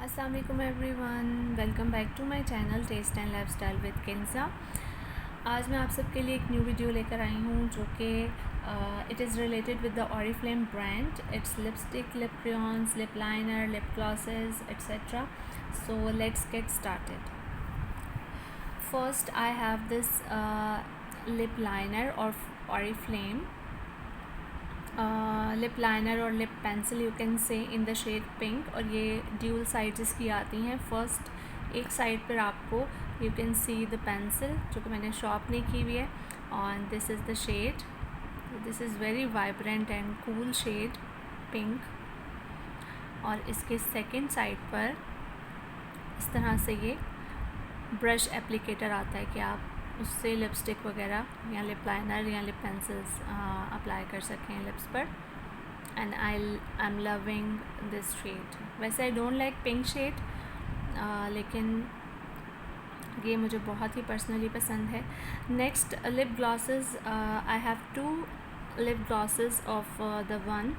अस्सलाम वालेकुम everyone, welcome back to my channel taste and lifestyle with Kinza. आज मैं आप सबके लिए एक न्यू वीडियो लेकर आई हूँ जो कि it is related with the Oriflame brand. It's lipstick, lip crayons, lip liner, lip glosses etcetera. So let's get started. First I have this lip liner of Oriflame, lip liner और lip pencil you can say in the shade pink. और ये dual sides की आती हैं। First एक side पर आपको you can see the pencil जो कि मैंने शॉप नहीं की हुई है, और this is the shade. This is very vibrant and cool shade pink. और इसके सेकेंड साइड पर इस तरह से ये ब्रश एप्लीकेटर आता है कि आप उससे लिपस्टिक वगैरह या लिप लाइनर या लिप पेंसिल्स अप्लाई कर सकें लिप्स पर। And I am loving this shade. वैसे I don't like pink shade, लेकिन ये मुझे बहुत ही पर्सनली पसंद है। Next lip glosses, I have 2 lip glosses of the one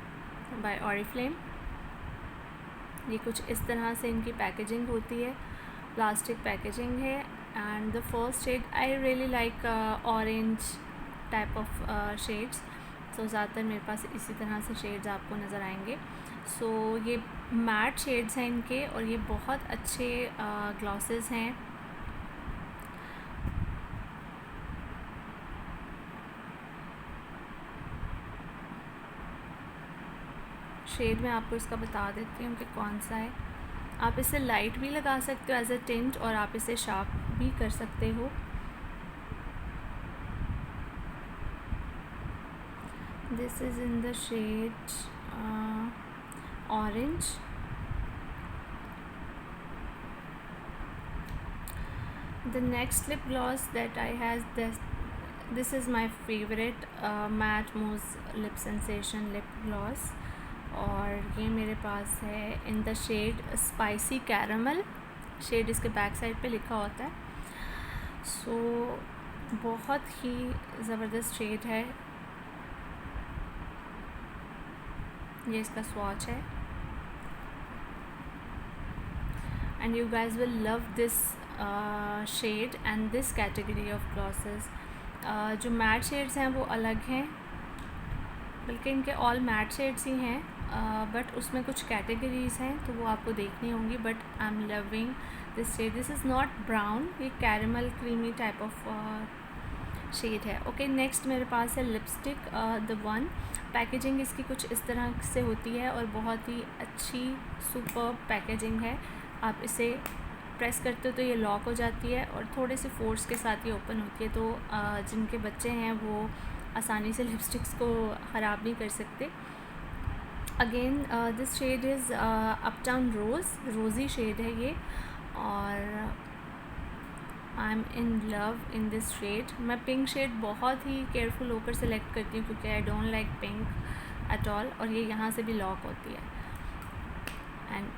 by Oriflame. ये कुछ इस तरह से इनकी पैकेजिंग होती है, प्लास्टिक पैकेजिंग है। And the first shade I really like orange type of shades. सो ज़्यादातर मेरे पास इसी तरह से शेड्स आपको नज़र आएंगे। सो ये मैट शेड्स हैं इनके, और ये बहुत अच्छे ग्लॉसेस हैं। शेड मैं आपको इसका बता देती हूँ कि कौन सा है। आप इसे लाइट भी लगा सकते हो एज अ टिंट, और आप इसे शार्प भी कर सकते हो। This is in the shade orange. The next lip gloss that I has this is my favorite matte mousse lip sensation lip gloss, और ये मेरे पास है in the shade spicy caramel. Shade इसके बैक साइड पे लिखा होता है। सो बहुत ही ज़बरदस्त शेड है। ये इसका स्वॉच है, and you guys will love this shade and this category of glosses. जो मैट शेड्स हैं वो अलग हैं, बल्कि इनके ऑल मैट शेड्स ही हैं, बट उसमें कुछ कैटेगरीज़ हैं तो वो आपको देखनी होंगी। But I am loving this shade. This is not brown, ये caramel creamy type of shade है। ओके, नेक्स्ट मेरे पास है लिपस्टिक द वन। पैकेजिंग इसकी कुछ इस तरह से होती है, और बहुत ही अच्छी सुपर पैकेजिंग है। आप इसे प्रेस करते हो तो ये लॉक हो जाती है, और थोड़े से फोर्स के साथ ये ओपन होती है। तो जिनके बच्चे हैं वो आसानी से लिपस्टिक्स को ख़राब नहीं कर सकते। Again this shade is uptown rosy shade है ये, और I am in love in this shade. मैं पिंक शेड बहुत ही केयरफुल होकर सेलेक्ट करती हूँ क्योंकि I don't like pink at all, और ये यहाँ से भी लॉक होती है। And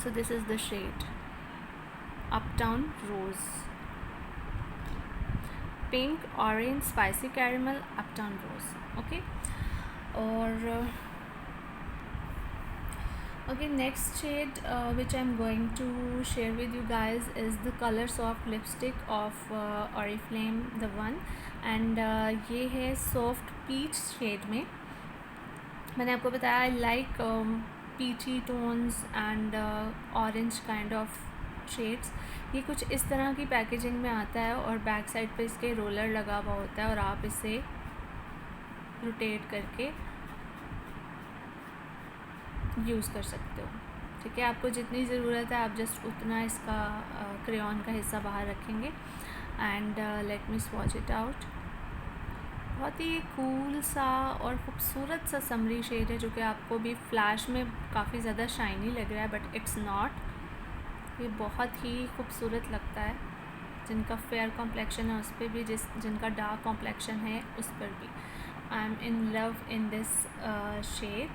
so this is the shade uptown rose, pink, orange, spicy caramel, uptown rose. Okay, और okay, next shade which I'm going to share with you guys is the Color Soft lipstick of Oriflame the one, and ये है soft peach shade में। मैंने आपको बताया I like peachy tones and orange kind of shades। ये कुछ इस तरह की पैकेजिंग में आता है, और बैक साइड पे इसके रोलर लगा हुआ होता है, और आप इसे रोटेट करके यूज़ कर सकते हो। ठीक है, आपको जितनी ज़रूरत है आप जस्ट उतना इसका क्रेयॉन का हिस्सा बाहर रखेंगे। And let me swatch it out. बहुत ही कूल सा और ख़ूबसूरत सा समरी शेड है, जो कि आपको भी फ्लैश में काफ़ी ज़्यादा शाइनी लग रहा है, बट इट्स नॉट। ये बहुत ही खूबसूरत लगता है। जिनका फेयर कॉम्प्लेक्शन है उस पर भी, जिनका डार्क कॉम्प्लेक्शन है उस पर भी। I am in love in this shade.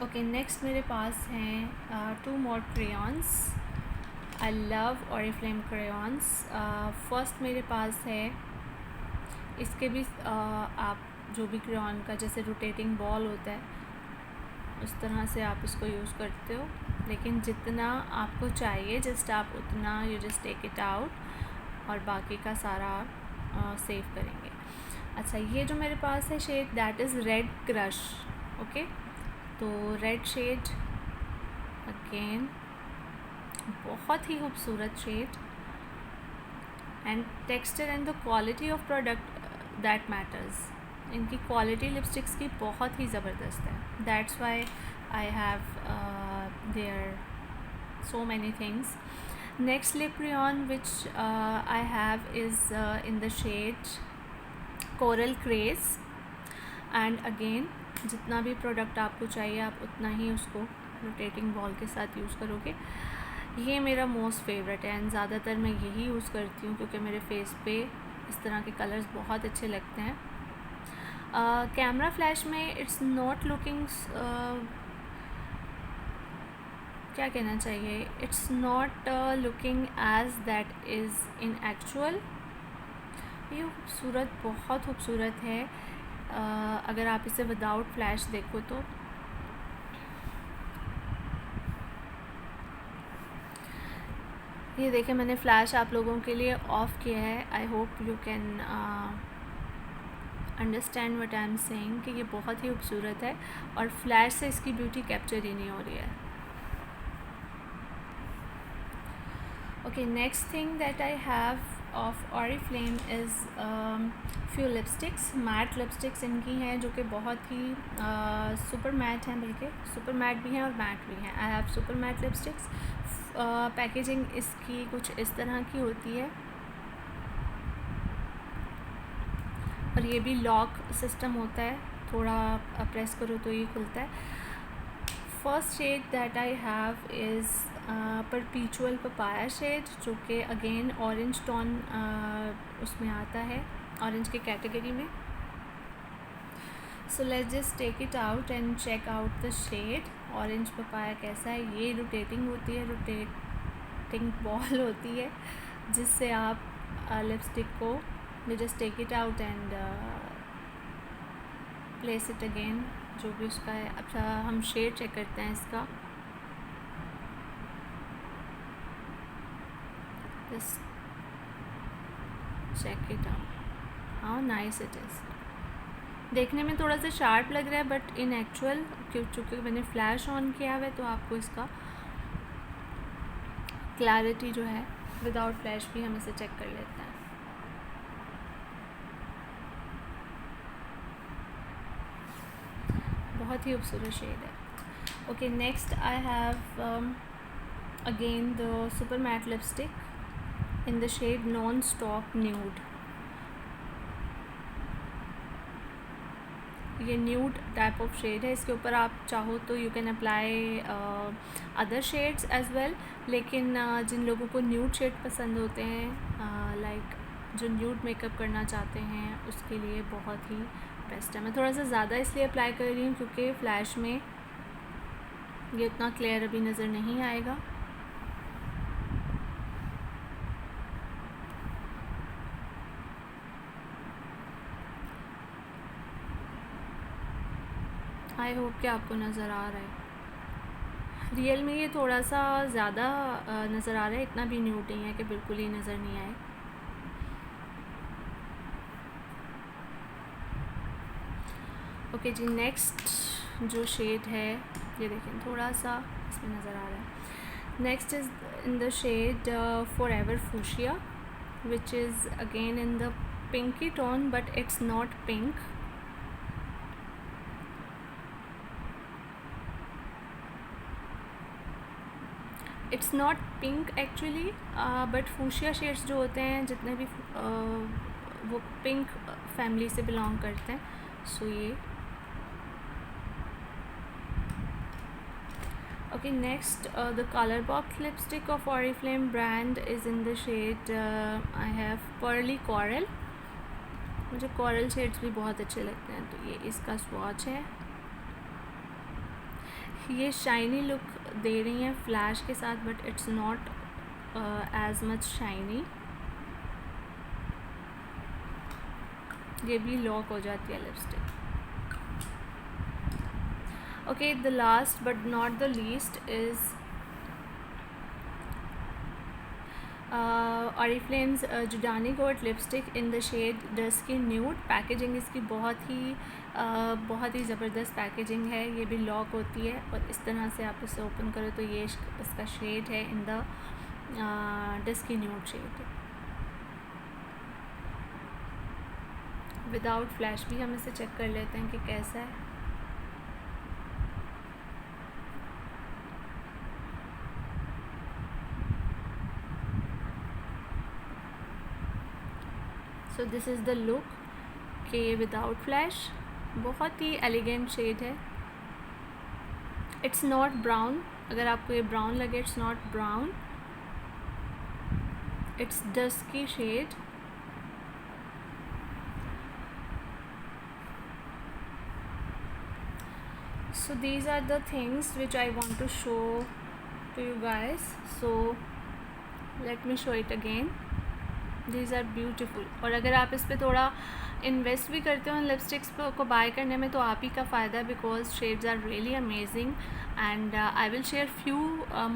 Okay, next मेरे पास हैं 2 more crayons। I love Oriflame crayons। First मेरे पास है, इसके भी आप जो भी क्रेयॉन का जैसे रोटेटिंग बॉल होता है उस तरह से आप इसको यूज़ करते हो, लेकिन जितना आपको चाहिए जस्ट आप उतना you just take it out और बाकी का सारा आप सेव करेंगे। अच्छा, ये जो मेरे पास है shade that is red crush. Okay, तो रेड शेड अगेन बहुत ही खूबसूरत shade, and texture and the quality of product that matters. इनकी क्वालिटी लिपस्टिक्स की बहुत ही ज़बरदस्त है, that's why I have there so many things. Next lip crayon which I have is in the shade coral craze, and again जितना भी product आपको चाहिए आप उतना ही उसको रोटेटिंग बॉल के साथ यूज़ करोगे। ये मेरा मोस्ट फेवरेट है एंड ज़्यादातर मैं यही यूज़ करती हूँ क्योंकि मेरे फेस पे इस तरह के कलर्स बहुत अच्छे लगते हैं। कैमरा फ्लैश में इट्स नॉट लुकिंग, क्या कहना चाहिए, it's not looking as that is in actual. ये खूबसूरत, बहुत खूबसूरत है अगर आप इसे विदाउट फ्लैश देखो तो। ये देखें, मैंने फ़्लैश आप लोगों के लिए ऑफ़ किया है। I hope you can understand what I am saying कि ये बहुत ही खूबसूरत है और फ्लैश से इसकी ब्यूटी कैप्चर ही नहीं हो रही है। Okay, next thing that I have of Oriflame is few lipsticks, matte lipsticks इनकी हैं जो कि बहुत ही सुपर मैट हैं, बल्कि सुपर मैट भी हैं और मैट भी हैं। I have super matte lipsticks. Packaging इसकी कुछ इस तरह की होती है और ये भी लॉक सिस्टम होता है, थोड़ा प्रेस करो तो ये खुलता है। First shade that I have is perpetual papaya shade, जो कि अगेन ऑरेंज टोन उसमें आता है, ऑरेंज की कैटेगरी में। So let's just take it out and check out the shade. Orange papaya कैसा है? ये रोटेटिंग होती है, रोटेटिंग बॉल होती है जिससे आप लिपस्टिक को you just take it out and place it again, जो भी उसका है। अच्छा, हम शेड चेक करते हैं इसका। Just check it out, how nice it is. देखने में थोड़ा सा शार्प लग रहा है बट इन एक्चुअल चूँकि मैंने फ्लैश ऑन किया हुआ है तो आपको इसका क्लैरिटी जो है विदाउट फ्लैश भी हम इसे चेक कर लेते हैं। बहुत ही खूबसूरत शेड है। Okay, next I have again the super matte lipstick in the shade non stop nude. ये न्यूड टाइप ऑफ शेड है। इसके ऊपर आप चाहो तो you can apply other shades as well, लेकिन जिन लोगों को न्यूड शेड पसंद होते हैं, लाइक जो न्यूड मेकअप करना चाहते हैं, उसके लिए बहुत ही बेस्ट है। मैं थोड़ा सा ज़्यादा इसलिए अप्लाई कर रही हूँ क्योंकि फ़्लैश में ये उतना क्लियर अभी नज़र नहीं आएगा। आई होप कि आपको नज़र आ रहा है। रियल में ये थोड़ा सा ज़्यादा नज़र आ रहा है, इतना भी न्यूड नहीं है कि बिल्कुल ही नज़र नहीं आए। ओके जी, नेक्स्ट जो शेड है ये देखें, थोड़ा सा इसमें नज़र आ रहा है। Next is in the shade forever fuchsia, which is again in the pinky tone but it's not pink. It's not pink actually, but fuchsia shades जो होते हैं जितने भी वो पिंक फैमिली से बिलोंग करते हैं। सो ये okay, next the colour box lipstick of Oriflame brand is in the shade I have pearly coral. मुझे कॉरल शेड्स भी बहुत अच्छे लगते हैं, तो ये इसका स्वॉच है। ये शाइनी लुक दे रही हैं फ्लैश के साथ but it's not as much shiny. ये भी लॉक हो जाती है lipstick. Okay, the last but not the least is Oriflame's जुडानी coat lipstick in the shade dusky nude. Packaging इसकी बहुत ही ज़बरदस्त पैकेजिंग है। ये भी लॉक होती है और इस तरह से आप इसे ओपन करो तो ये इसका शेड है in the dusky nude shade. Without flash भी हम इसे चेक कर लेते हैं कि कैसा है। So this is the look कि विदाउट फ्लैश बहुत ही एलिगेंट शेड है। इट्स नॉट ब्राउन, अगर आपको ये ब्राउन लगे, it's not brown, it's dusky shade. So these are the things which I want to show to you guys. So let me show it again. These are beautiful. और अगर आप इस पे थोड़ा इन्वेस्ट भी करते हो इन लिपस्टिक्स को बाय करने में तो आप ही का फ़ायदा है, because shades are really amazing and I will share few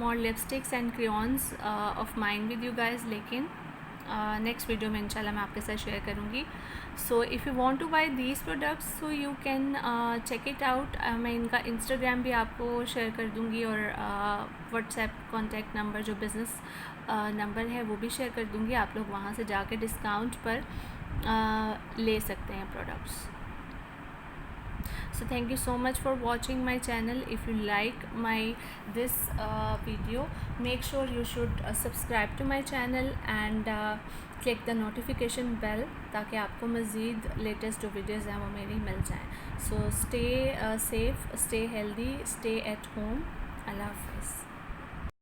more lipsticks and crayons of mine with you guys, लेकिन नेक्स्ट वीडियो में इंशाल्लाह मैं आपके साथ शेयर करूँगी। So if you want to buy these products so you can check it out. मैं इनका Instagram भी आपको शेयर कर दूँगी और व्हाट्सएप कॉन्टैक्ट नंबर जो बिज़नेस नंबर है वो भी शेयर कर दूँगी। आप लोग वहाँ से जाकर डिस्काउंट पर ले सकते हैं products. So thank you so much for watching my channel. If you like this video, make sure you should subscribe to my channel and click the notification bell ताकि आपको मज़ीद लेटेस्ट जो वीडियोज़ हैं वो मेरी मिल जाएं। So stay safe, stay healthy, stay at home. Allah Hafiz.